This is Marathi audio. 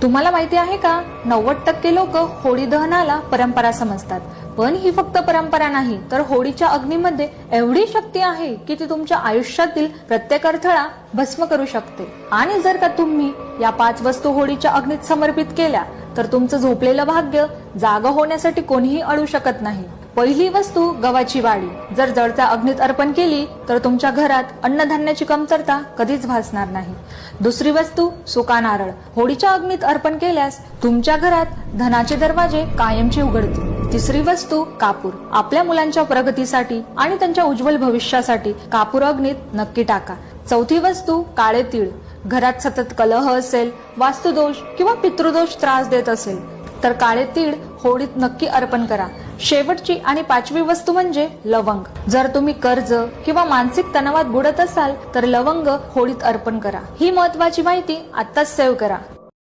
तुम्हाला माहिती आहे का, 90% लोक होळी दहनाला परंपरा समजतात. पण ही फक्त परंपरा नाही, तर होळीच्या अग्नीमध्ये एवढी शक्ती आहे की ती तुमच्या आयुष्यातील प्रत्येक अडथळा भस्म करू शकते. आणि जर का तुम्ही या 5 वस्तू होळीच्या अग्नीत समर्पित केल्या तर तुमचं झोपलेलं भाग्य जागं होण्यासाठी कोणीही अडवू शकत नाही. पहिली वस्तू गव्हाची वाडी. जर जळत्या अग्नीत अर्पण केली तर तुमच्या घरात अन्नधान्याची कमतरता कधीच भासणार नाही. दुसरी वस्तू सुका नारळ. होळीच्या अग्नीत अर्पण केल्यास तुमच्या घरात धनाचे दरवाजे कायमचे उघडतील. तिसरी वस्तू कापूर. आपल्या मुलांच्या प्रगतीसाठी आणि त्यांच्या उज्ज्वल भविष्यासाठी कापूर अग्नीत नक्की टाका. चौथी वस्तू काळे तीळ. घरात सतत कलह असेल, वास्तुदोष किंवा पितृदोष त्रास देत असेल तर काळे तीळ होळीत नक्की अर्पण करा. शेवटची आणि 5वी वस्तू म्हणजे लवंग. जर तुम्ही कर्ज किंवा मानसिक तणावात बुडत असाल तर लवंग होळीत अर्पण करा. ही महत्वाची माहिती आत्ताच सेव्ह करा.